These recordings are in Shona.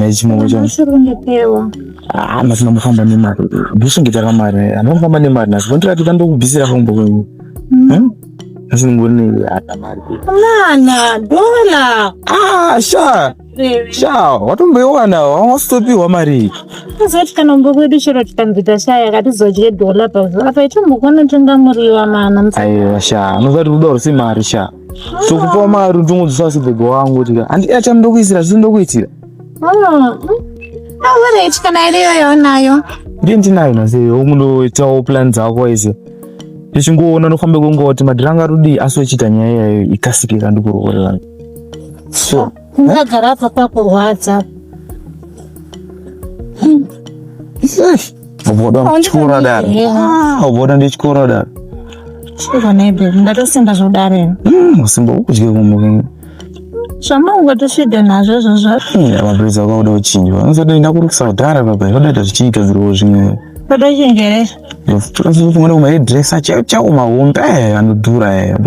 Mechimo chano. Ngepewa. Masina mufamba nemari. Ndusungita kamari. Anofamba nemari nazo. Kontrati kandokubvisira kombo kwenyu. Asi ngoni ata mari. Nana, dola. Sha, watombewana wastopiwa mari. Azati kana mbokwedu chiro chitamvita shaya katizodye dola pazo. Apa itomukona tungamuriwa mana. Aiwa sha, anozati kudoro si mari sha. So kupa mari ndungudzisa sibego wangu tika. Andi acha ndokuisira zvindokuitira. Awara ichikana iriyo nayo. Ndiye ndinayo naseyo umundo itawo plan dzako ise. Tichingoona nofambe kungoti madiranga rudi asochita nyaya yayo ikasikira ndikuroorera. So Ndagara apa pakurwadza. Oboda chikora daro. Oboda ndichikora daro. Chiko nebe, ndatosinda zvodare. Musimba ukudye kumukenga. Shama ungatosvida nazvo zvozvo. Maprisa kwauda kuchinjwa. Nzada ndakurukisa kudhara baba. Zvadaita zvichiita zviro zvimwe. Padochenjere. Ndofuna kumahedressa chao mahombe anodhura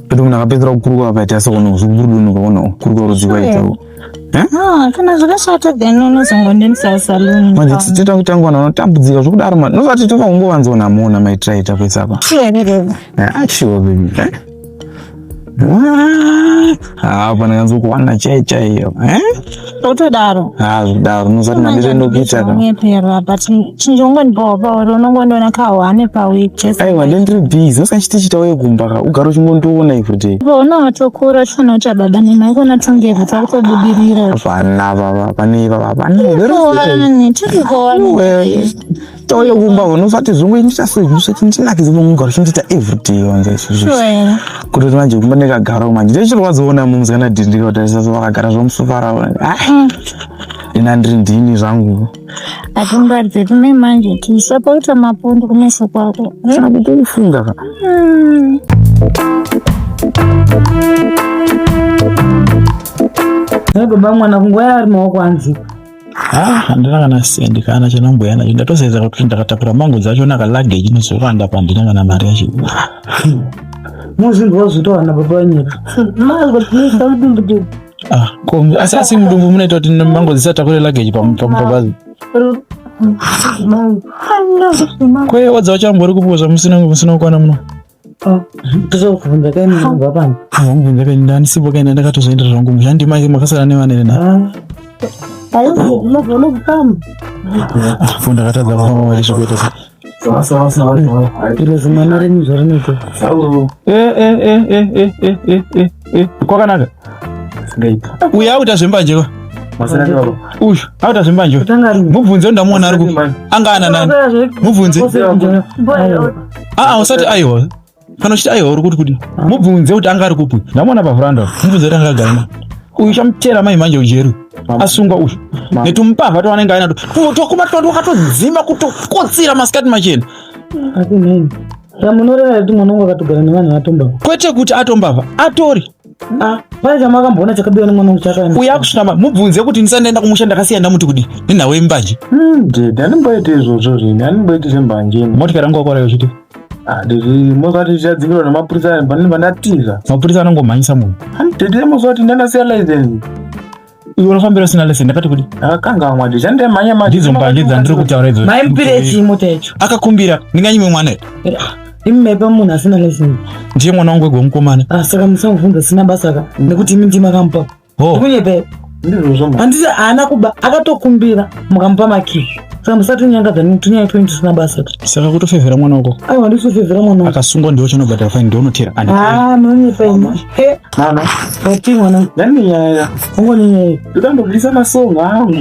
Pero nakapedzera kukuruka paita sono zvuruduno kaona kuruka rudzikwa itawo. Kana zvakashata then unozongondenisa salon. Manje tita kutangwana unotambudzika zvokudaro manje. Nosati tofa kungovanzona muona maitraita kwese apa. Chiwerere. Sure baby. Pana kanzo kuwana chaiyo. Utodaro. Zvudaro nosati mandire ndokuita ka. Ngepera but chinjongondibova unongondona kawane paweek. Aiwa ndiri busy. Usachitichita wegumba ka ugaro chingondoona ifuti. Bona watokura chinoita baba nemai kona tongeva takutobudirira. Vana baba paneva baba. Ni tikikuona. Toyo kumba unosati zvimwe ndisasezvise ndinakidze mungaro chindiita everyday wanza izvozvo. Sure. Kuti manje kumba ndakagara manje ndechirwadziona munzi kana dindika kuti asazovakagara zvomusufara. Ina ndiri ndini zvangu. Atimbaridze tine manje tisapota mapundu kumeso kwako. Kutofunga ka. Baba mwana kungoya ari maoko anzi. Handina kana sendi kana chinomboyana ndatoseza kuti ndakatakura mangu dzacho naka luggage inozokwanda pandina kana mari yacho. Muzvinhu wazvitowana baba wanyika. Mango tinisa udumbudu. Kombi asasi mudumbu munoita kuti mango dzisatakure luggage pamubhazi. Kwe wadza chambori kupoza musina kwana muno. Tozokuvunza kaini baba. Wanguvunza kaini ndani sipo kaini ndakatozoenda zvangu mushandi mai makasara nevana nena. Ayo unogona kufamba. Funda katadza kufamba mari zvikuita. Sawa. Iro zimwana renyu zvarinoita. Kwakanaka. Uya auta zvembanje kwa. Uyu auta zvembanje. Mubvunze ndamuona ari ku. Angana nani? Mubvunze. Usati aiwa. Panochita aiwa uri kuti. Mubvunze kuti anga ari kupi. Ndamuona pa veranda. Mubvunze kuti anga agara. Uyu chamutera mai manje ujeru. Asunga uyu. Netumpava tovanenge ainato. Tokuma wakatodzima kutokotsira masikati machena. Akuneni. Ramunorera kuti mwana wangu akatogara nevanhu vatomba. Kwete kuti atombava. Atori. Pane chamakambona chakabiwa nemwana wangu chakaenda. Uya kusvama mubvunze kuti ndisandaenda kumushanda akasiya ndamuti kuti nenhau yembanje. Ndanomboita izvozvo zvini, ndanomboita zvembanje. Motikari yangu wakwara yochiti. Mozvati zvichadzingirwa namapurisa pandatiza. Mapurisa anongomhanyisa munhu. Ndiri mozvati ndandasiya license. Iwe unofambira usina license ndakati kuti akanga mwadi chandemhanya manje. Ndizo mbanje dzandiri kutaura idzodzo. Maimpire chimota icho. Akakumbira ndinganyime mwana ere. Imepa munhu asina license. Ndiye mwana wangu wega mukomana. Saka musangobvunza sina basa ka. Nekuti imi ndimakampa. Kunyepe. Ndizvo. Handisi haana kuba akatokumbira mukamupa maki. Saka musatinyangadzva nekuti point sina basa. Saka kutofevhera mwana wako. Aiwa ndisofevhera mwana wako. Akasungwa ndiwo chinobhadhara fine ndiwo unotera. Munyepa imi. Mama. Oti mwana. Ndani nyaya. Ungoni ndikandobvisa masonga angu.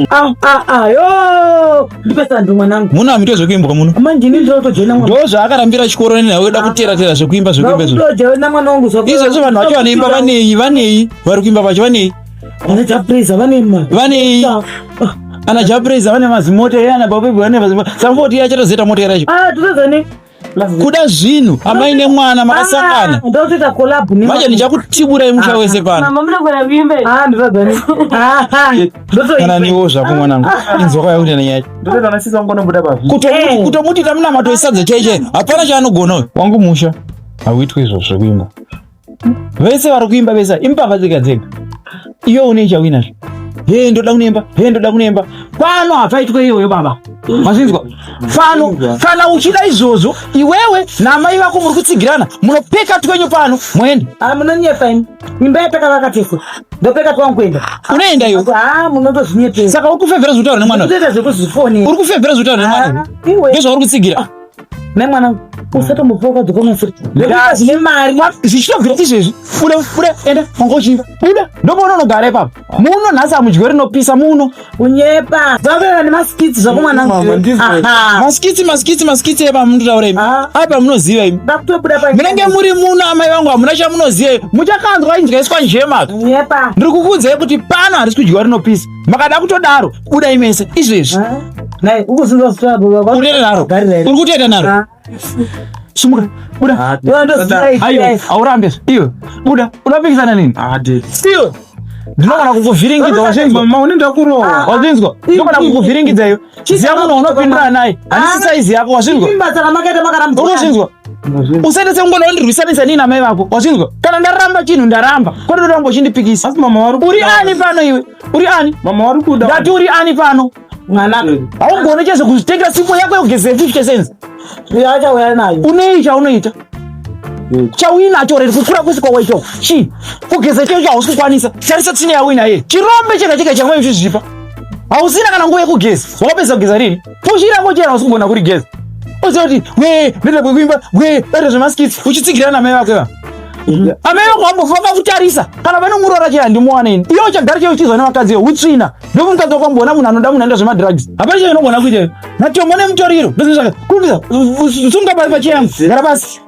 Yo! Ndipesa ndo mwanangu. Muna amite zvekuimba muno. Manje ndiro tojoina mwana. Ndo zvakarambira chikoro nena weda kutera zvekuimba zvekuimba zvo. Tojoina mwana wangu zvo. Izvo vanhu vacho vanoimba vanei vari kuimba vacho vanei. Ana chapreza vanei. Ana chapreza vane mazimoto yana babu vane mazimoto. Samfoti yachatozeta moto yaracho. Tozane. Kuda zvinhu amai nemwana makasangana. Ndotoita collab ni. Manje ndichakutibura imusha wese pano. Mama munogona kuimba. Ndozane. Kana niwo zvako mwanangu. Inzwa yakuti nyaya. Ndotoita nasisa ngonobuda bavhi. Kutomuti tamuna mato esadza cheche. Hapana chaanogona wangu musha. Hauitwi izvozvo zvekuimba. Vese vari kuimba vese impava dzega dzega. Iyo une chawina. ndoda kunemba pano hapaitwe iyoyo baba mazvinzwa fana uchida izvozvo iwewe namai vako muri kutsigirana munopeka twenyu pano muende munonyepa imi imba yapeka vakatefu ndopeka twangu kuenda unoenda iyo munotozvinyepe saka uri kufevhera zvitauro nemwana unoita zvekuzvifoni uri kufevhera zvitauro nemwana ndezvauri kutsigira nemwana usatombofoka dzine mari zvichitobvira izvezvi buda enda wanga uchimba buda ndomaona unogara ipapo muno nhasi hamudyi rinopisa muno kunyepa zvakera nemaskitsi zvako maskitsi epa munotaura imi apa munoziva imi munenge muri muno amai vangu hamuna chamunoziva imi muchakanzwa indyaiswa njema ndiri kukuudzai kuti pano harisi kudyiwa rinopisa makada kutodaro buda imese izvezvi uri kutoenda naro sumuka buda haurambe iyo buda unopikisana nini iyo ndinogona kukuvhiringidza wazvinzwa ndinogona kukuvhiringidza iyo ziya munhu unopindura naye handisi saizi yako wazvinzwa unozvinzwa usaita seungona undirwisanisa nini amai vako wazvinzwa kana ndaramba chinhu ndaramba kwete urambo uchindipikisa uri ani pano iwe uri ani ndati uri ani pano haugone cheze kuzvitengera sipo yako yogeze 50 cents unoita chauinacho reri kukura kwese kwawaito chi kugeze checho hausi kukwanisa tarisa tsine yawina ye chirombe chega chega chamwe zvizvipa hausina kana nguva yekugeza wakapedza kugeza rini pushirako chera hausi kugona kuri geza uzoti ndida kwekuimba dare zvemaskitsi uchitsigirana namai vako iva amai vako wambofaka kutarisa kana vane murora chera ndimuwaneni iyo chagara cheo chizwa nevakadzi utsvina ndomukadzi wakwambona munhu anoda munhu anoita zvemadrugs hapana cheo inogona kuita natombo nemutoriro ndozvaka kurumbiza sunga pasi pachiyangu gara pasi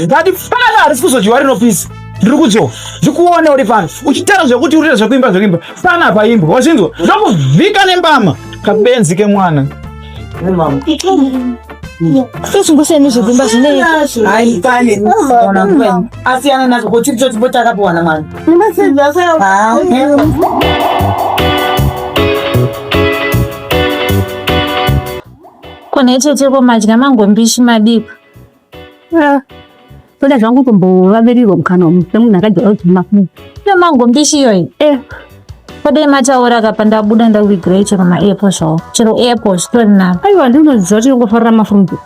ngati pana harisi kuzodyiwa rinopisa ndiri kudzoka ndikuona uri pano uchitara zvekuti urita zvekuimba pana paimba wazvinzwa ndokuvhika nembama kabenzi kemwana tosunguseni zvekuimba asiyana nazvo kuti chochipo takapiwana mwana kone chechepo madya mangombishi madiko toda zvangu tombovaverirwa mukana nemunhu akagara kuti mafu ine mangombishi iyoyi kodei mataura kapa ndabuda ndawigirai chero maepo zvavo chero epo zvitori navo aiwa ndinoziva kuti ngofarira mafurutu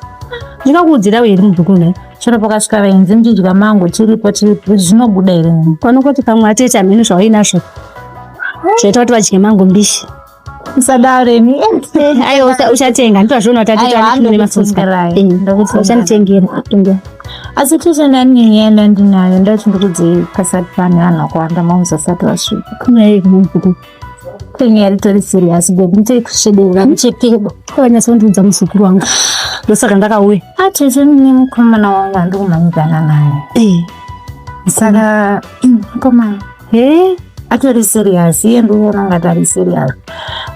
ndingakuudzira weri mudhukunai chero pakasvika vainzi ndidya mango chiripo zvinobuda here panokoti pamwe atete hamene zvawainazvo zvaita kuti vadye mango mbishi usadaremi aiwa uchatenga nditozviona kuti atete asi tese ndanienda ndinayo ndati ndikudzi pasati pane vanhu vakuwanda mauzasati vasvika kwenye ritori serious bebi ndiri kusvedera muchepedo kwanyasondiudza muzukuru wangu ndosaka ndakauya atete mune mukomana wangu andikumhanyikana naye saka mukomana atori serious iye ndiona ngati ari serious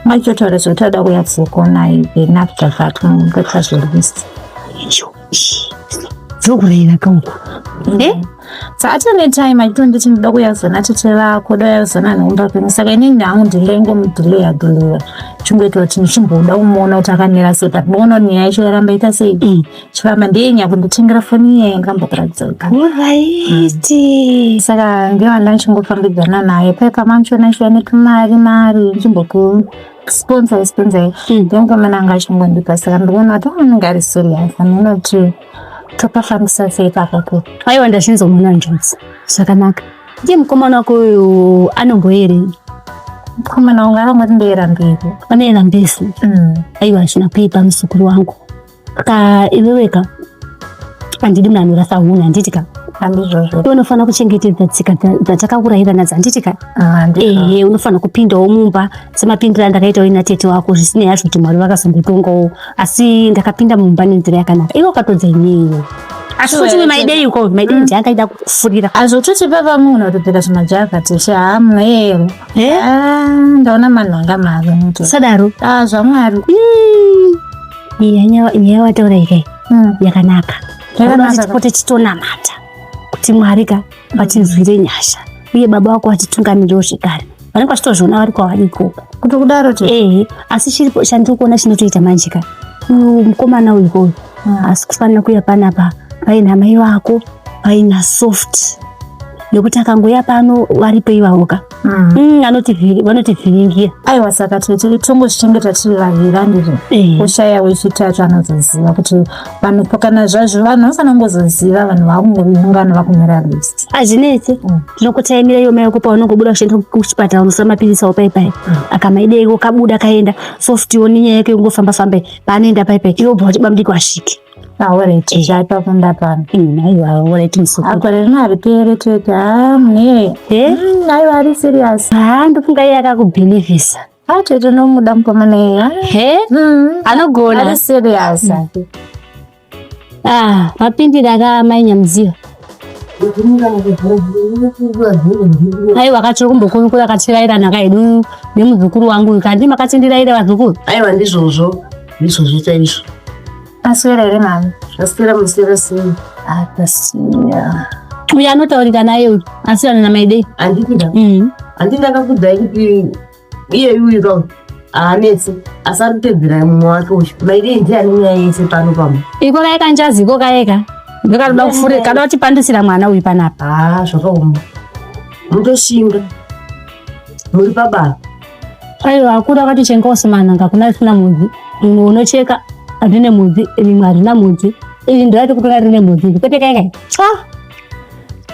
machotaura zvotada kuyapfukonai benafter that mukatazverwisi zokurayira kangu saatine time achito nditi ndida kuyazona tete vako dayazona neumba penyu saka inini ndangu ndilenge mudhileya chingweta kuti ndichimboda kumuona kuti akanera sei but boona kuti nyaya yacho yaramba ita sei chifamba ndiyenya kunditengera foni iye ingambokuradza uraiti saka ngevanda ndichingofambidzana naye paikamanichona chiva netumari ndichimboku sponsor ndengomana anga achingondipa saka ndikuona kuti anenge ari serious anoona kuti topafambisa sei pakako aiwa ndazvinzomuna njodzi zvakanaka ndiye mukomana wako uyu anomboere mukomana wangu arangoti ndoera mberi anoera mbesi aiwa hazvina kuipa muzukuru wangu ka iveweka handidi munhu anorasa hunhu handitika handizvozvo unofanira kuchengetedza tsika dzatakakurayira nadzo handitika unofanira kupindawo mumba semapindiro andakaitawo ina tete wako zvisinei hazvo kuti mwari vakazongotongawo asi ndakapinda mumba nenzira yakanaka iwe ukatodza ineyo asi kuti maideiko maidei ndiangaida kufurira azvototi papa munhu atopfeka zvimajakatesha hamuero ndaona manhu anga mari sadaro zvamwari nyaya wataura ikai yakanaka tipote titonamata kuti mwari ka vatinzwire nyasha uye baba wako vatitungamiriwo zvekare vanenge vachitozviona vari kwavariko kuti kudaro asi chiripo chandiri kuona chinotoita manje ka mukomana uyu asi kufanira kuya panapa paina mai vako paina soft nekuti akangoya pano varipo ivawoka vanotivhiringira. Aiwa saka tiri tongozichengeta tiri vaviri andiri kushaya wechitatu anozoziva kuti vanhu kana zvazvo vanhu vasana ngozoziva vanhu vakungoungana vakunyora list azvinetse tinokutaimira iyo mai kupa unongobuda kushenda kuchipatara unosora mapirisi awo paipai akamaideko kabuda kaenda softiwo ninyaya yake kungofamba-famba paanoenda paipai iwobva kuti bamudiki wasvike aoreti zvaipakunda pano aiwa aoreti musukuru akwarerina ari pere tete mune aiwa ari serious ndofunga iye akakubhilivhisa tete nomuda mukomana anogona ari serious mapindira akamainya mudziva aiwa akachiri kumbokurukura akatirairana kaidu nemuzukuru wangu kandi makatindiraira vazukuru aiwa ndizvozvo chaizvo aswera here mami aswera musere sei akasiya uyo anotaurika naye uyu asiyana namaidei andikida andindakakudhai kuti iye yuyu haanetse asarutedzera mumwe wake uyu maidei ndiye anenyaya yese pano pamo iko kaeka njaziko kaeka ndokanoda kufure kada kutipandisira mwana uyu panapa zvakaoma mutoshinga muri pababa aiwa akuru akati chengaosimananga kuna risina mudzi rimwe unocheka rine mudzi rimwe harina mudzi iri ndirati kutonga rine mudzi kwete kaikai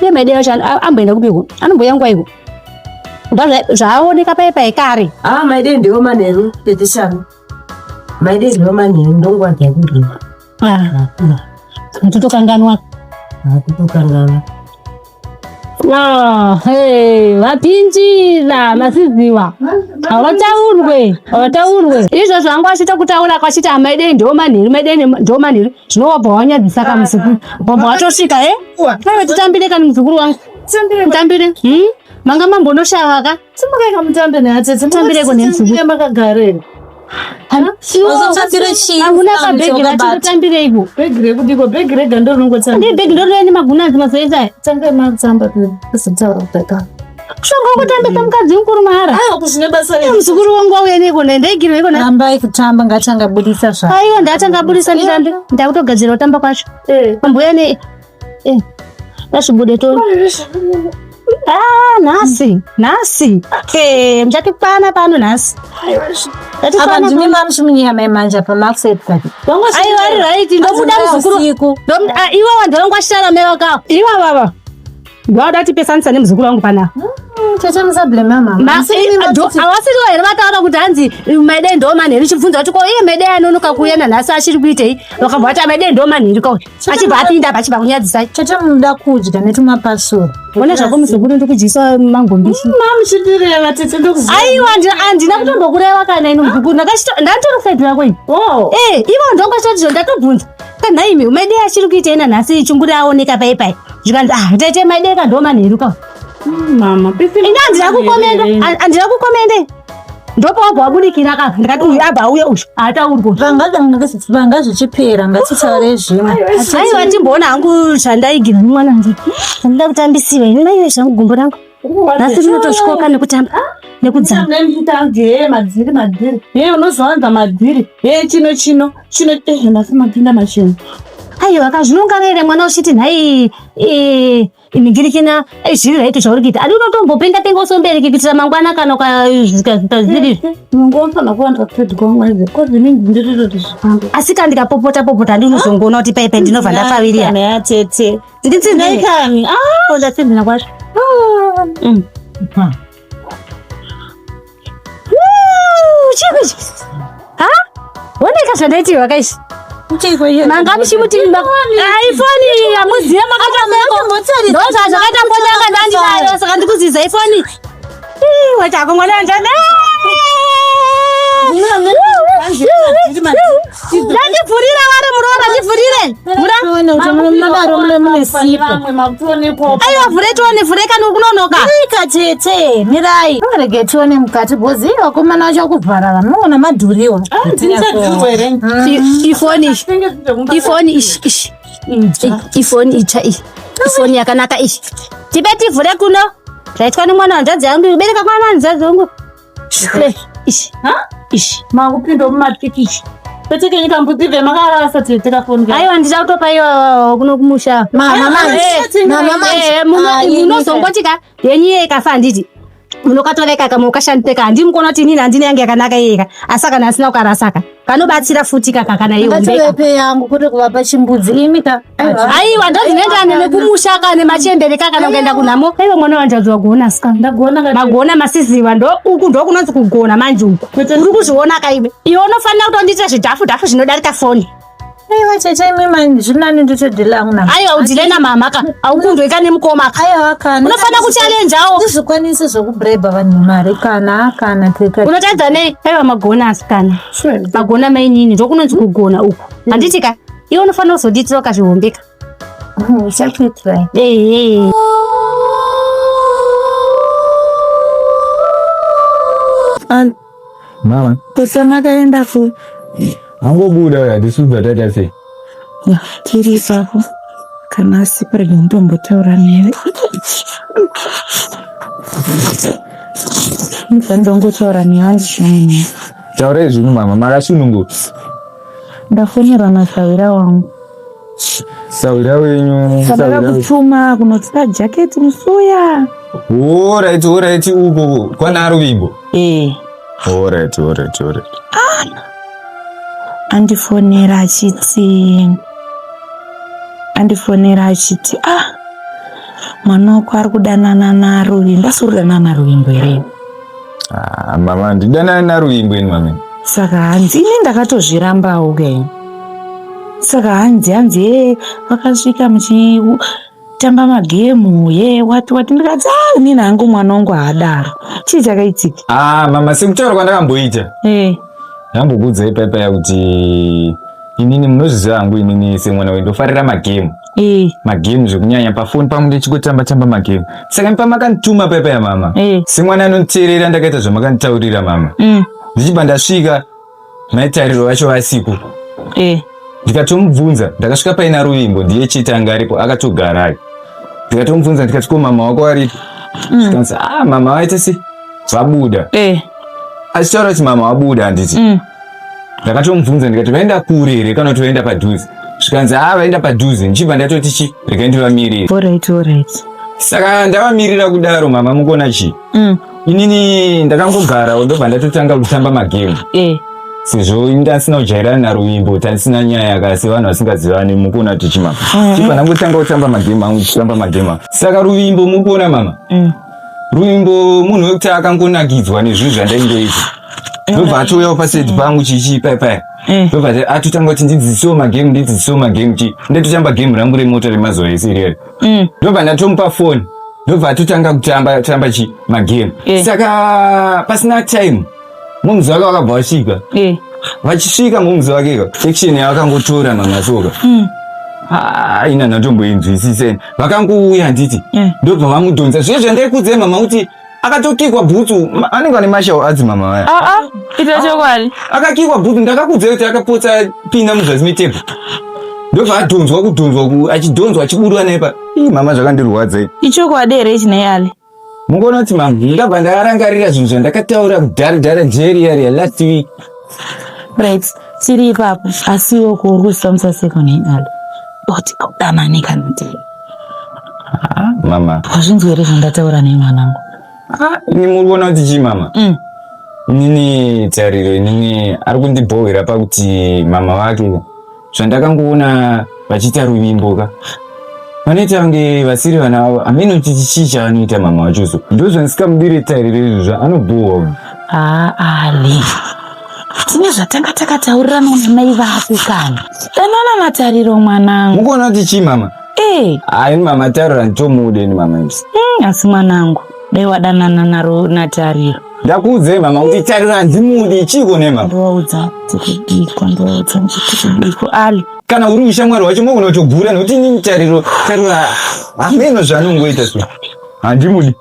iye maidei yacho amboenda kupiko anomboya nguwa iko zvaaoneka paipai kare maidei ndiwo manheru teteshanu maidei ndiwo manheru ndonguva dzakudii totokanganwa kutokangana vapinjira masiziwa havataurwe izvo zvangu achita kutaura kwachiti amaidei ndiwo manheru maidei ndiwo manheru zvinowabva wanyadzisaka muzukuru wabva watosvika aiwa titambire kani muzukuru wangu mutambire manga mambonoshaka simukaika mutambe neatete tambireko nemuzukuru makagarera hamuna kabhegi rachitotambireiko bhegi rekudiko bhegi rega ndi bhegi ndorine magunanzi mazoita tange matsamba kuzitaura kudaka shonga kutambisa mukadzi mukuru mahara kuzvine basa muzukuru wangu wauya neiko ndaigirwa iko ambai kutamba ngatangabudisa zva aiwa ndatangabudisa nditambe ndakutogadzira kutamba kwacho ambuya ne dasvibude to nhasi muchatikwana pano nhasi apa ndine mamushiminyaya maimanja pamakuseti kati aiwa ari right ndobuda muzukuru iwa wandorongwa ashitara mevakao iwa baba ndoada tipesanisa nemuzukuru wangu panapa tete musablema mama awasiriwo here vataura kuti hanzi maidei ndo manheru chibvunza kuti ko iye maidei anonoka kuuya nanhasi achiri kuitei vakabva vati maidei ndo manheru kauti achibva apinda pa achibva kunyadzisai tete munoda kudya netumapasuro ona zvako muzukuru ndikudyisa mangombisi mamuchitireva tete aiwa handina kutombokureva kana ino muzukuru ndatorosaidira kwei ivo ndongachotizvo ndatobvunza kanhaimi maidei achiri kuitei nanhasi chunguri aoneka paipai zvikanzi tete maidei kando manheru kauti mama ina handina kukomende ndopa wabva wabudikira kaka ndikati uyu abva auye uyu haatauriko vanga zvichipera ngatitaure zvimwe aiwa timboona hangu zvandaigira nemwananzi andida kutambisiwa inaiwe zvangu gumbo rangu nhasi rinotosvikoka nekutamba nekudzama madziri unozvanza madziri chino nhasi mapinda machena aiwa kazvinongarere mwana uchiti nhai ningirikina zviri raito zvauri kuita adi unotombopenda penga usombereki kuitira mangwana kana ukazviri ngofana kuwanda pedgomwaize kozinengi ndiritoti zvifamba asi kana ndikapopota ndi unozongoona kuti paipai ndinobva ndafavirira neatete nditsindaikani ndatsinzina kwacho chikuchi oneka zvandaitirwa kaizvi manga muchimutimba ifoni amuziva makatameko ndozvazvakatambotanga ndandinayo saka ndikuziza ifoni watako mwana anjana ndandivhurira wari murova ndivhurire aiwa vhure tione vhure kana kunonoka tete mirai arege tione mukati bhozi vakomana vacho kuvhara vanoona madhuriwa ifoni itsva iyi ifoni yakanaka iyi tipe tivhure kuno zvaitwa nemwana wanzvadzi yangu ubereka mwana wanzvadzi wangu makupinda mumapikichi Peteke nyika mbudzive makara asati tikafonga. Aiwa ndichautopa iwa kuno kumusha. Mama munozongotika yenye ikafa nditi. Munokatoleka kama ukashandika ndimukona kuti nini handini yange yakanaka yeka. Asaka nasina kukarasaka. Kanobatsira futi kakana iyo mbeka. Ngatiwepe yangu kuti kuvapa chimbudzi imika. Aiwa ndozinoenda nemekumushaka nemachembere kaka nongenda kunamo. Aiwa mwana wanjadzwa kuona sika. Magona masiziwa ndo uku ndo kunonzi kugona manje uku. Uri kuzviona kaibe. Iwe unofanira kutondiita zvidhafu zvinodarika foni. Aiwa chacha imima zvinani nditodhila nguna. Aiwa udhile na mamaka. Aukundoika nemukoma. Aiwa kana. Unofanira kuchallenge awo. Ndizvikwanise zvokubreba vanhu mari kana teka. Unotadza nei? Aiwa magona asikana. Magona mainini ndokunonzi kugona uku. Handitika iwe unofanira kuzondiitira kazvihombeka. Uchakuitrai. Mama. Kusamakaenda ku. Angobuda ya ndisuza tata sei. Ya, tiri ipapo. Kana asiparege mutombotaura newe. Ndongotaura newe zvino. Taura zvino mama, marasunungu. Ndafonera na Sawira wangu. Sawira wenyu. Sawira kutuma kunotsa jacket musoya. Alright uko kwana Ruvimbo. Alright. Andifonera achiti mwana wako ari kudanana naRuvimbo. Ndasuridanana naRuvimbo here. Mama ndidanana naRuvimbo eni mama. Saka hanzi ini ndakatozvirambawo ke. Saka hanzi vakasvika muchitamba magemu wati ndikati nini hangu mwana wangu haadaro. Chii chakaitika? Mama sekutaura kwandakamboita. Ndambokudza ipaipaya kuti inini munozviziva hangu inini semwana wendofarira magemu. Magemu zvekunyanya pafoni pangu ndichikutamba magemu. Saka pamakandituma paipaya mama. Semwana anonditeerera ndakaita zvamakanditaurira mama. Ndichibva ndasvika maitariro vacho vasiku. Ndikatomubvunza ndakasvika paina Ruvimbo ndiye chitanga aripo akatogara. Ndikatomubvunza ndikati ko mama wako aripo. Ndikanzi mama waita sei? Vabuda. Achitaura kuti mama wabuda handiti. Ndakatomubvunza ndikati vaenda kure here kana kuti vaenda padhuze. Zvikanzi vaenda padhuze. Ndichibva ndatoti chi regai ndivamirire. Alright. Saka ndavamirira kudaro mama mukona chi. Inini ndakangogara ndobva ndatotanga kutamba magemu. Sezvo ndasina kujairana naRuvimbo tasina nyaya kasi vanhu vasingazivani mukona tichi mama. Chibva ndangotanga kutamba magemu. Saka Ruvimbo mukona mama. Ruvimbo munhu wekuti akangonakidzwa nezvinhu zvandaingoita. Ndobva atouyawo paseti pangu chichi paipaya. Ndobva atotanga kuti ndidzidzisewo magemu chi. Ndatotamba gemu rangu remota remazuva ese irero. Ndobva ndatomupa foni. Ndobva atotanga kutamba chi magemu. Saka pasina time mumzi wake wakabva wasvika. Vachisvika mumzi wake section yavakangotora mama soka. Ina ndatomboinzwisiseni. Vakangouya handiti. Ndobva vamudhonza. Zvino zvandaikudzai mama kuti akatokikwa bhutsu anenge ane mashawo adzi mama vaya. Ita chokwadi. Akakikwa bhutsu ndakakudzai kuti akapotsa pinda muzasi metebho. Ndobva adhonzwa achidhonzwa achiburwa naipa. Mama zvakandirwadza. Ichokwadi here ichine yale. Mungona kuti mama ndabva ndakarangarira zvinhu zvandakataura kudhara jeri last week. Right. Tiri ipapo asiwo kurusamusa sekoni yale. Oti audanani kanoti. Mama. Wazvinzwa here zvandataura nemwanangu? Ini muriona kuti chi mama? Inini tariro inini ari kundibhowera pakuti mama wake zvandakangoona vachiita Ruvimbo ka. Vanoita kunge vasiri vana vavo hamene kuti chii chaanoita mama vachoso. Ndo zvandisikamudire tariro izvozvo anobhohwa. Ali. Tine zvatanga takataurirana namai vako kana. Danana natariro mwanangu. Mukuona kuti chii mama? Ini mama tariro nditomude ni mama isi. Asi mwanangu dai wadanana natariro. Ndakuudzai mama kuti tariro handimudi chiko ne mama. Ndoudza kuti Ali. Kana uri mushamwari wacho mogona kutogura nokuti inini tariro hameno zvanongoita so. Handimudi.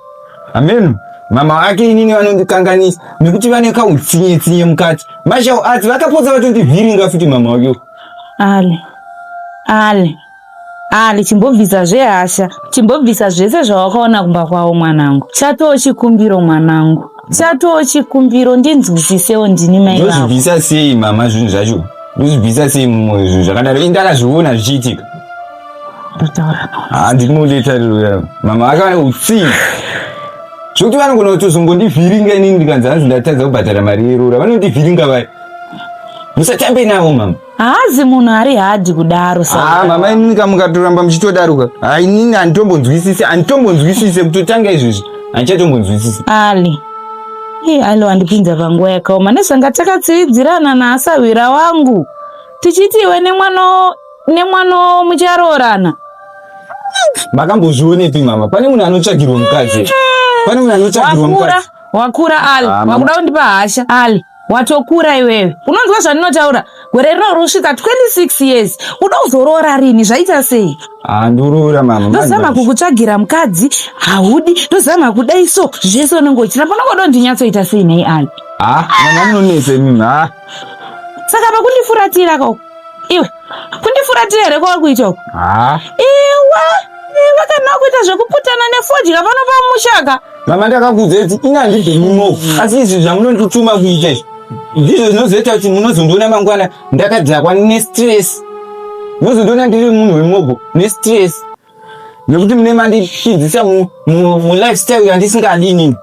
Hameno. Mama wake inini vanondikanganisa nekuti vane kautsinye mukati. Mashawo ati vakapotsa vatondivhiringa futi mama wake. Ali chimbobvisa zvehasha. Chimbobvisa zvese zvawakaona kumba kwavo mwanangu. Chatoo chikumbiro mwanangu. Chatoo chikumbiro ndinzwisisewo ndini mai vako. Ndozvibvisa sei mama zvinhu zvacho? Uzibvisa sei mumwe zvakadaro indakazviona zvichiitika. Ndinoleta mama akana utsinga zvokuti vanogona kutozongodivhiringa inini ndikanzi hanzi ndatadza kubhadhara mari yerora vanondivhiringa vai. Musatambe navo mama. Haazi munhu ari hadhi kudaro mama inini kamukatoramba muchitodaruka inini handitombonzwisise kutotanga izvozvi handichatombonzwisise. Ali wandipinza panguva yakaoma nezvanga takatsividzirana naasawira wangu tichiti iwe nemwano mucharoorana. Makambozvionepi mama? Pane munhu anotsvagirwa mukadzi. Wakura Ali, wakuda kundipa hasha Ali. Watokura iwewe. Unonzwa zvandinotaura? Gore rino rusvika 26 years. Uda kuzoroora rini? Zvaita sei? Ndoroora mama. Ndozama kukutsvagira mukadzi, haudi, ndozama kudaiso, zvese unongochira. Panokoda ndinyatsoita sei nei Ali? Mama munonese mimi. Saka pakundifuratira ko. Iwe, kundifuratira here kwa kuita ko? Iwe kana kuita zvekuputana nefodya pano pamushaka. Mama ndakakuudza kuti ingandibve mumo. Asi izvi zvamunondituma kuita izvi ndizvo zvinozoita kuti munozondiona mangwana ndakadzakwa nestress. Munozondiona ndiri munhu wemogo nestress. Nekuti mune mandichidzisa mu lifestyle yandisingadi inini.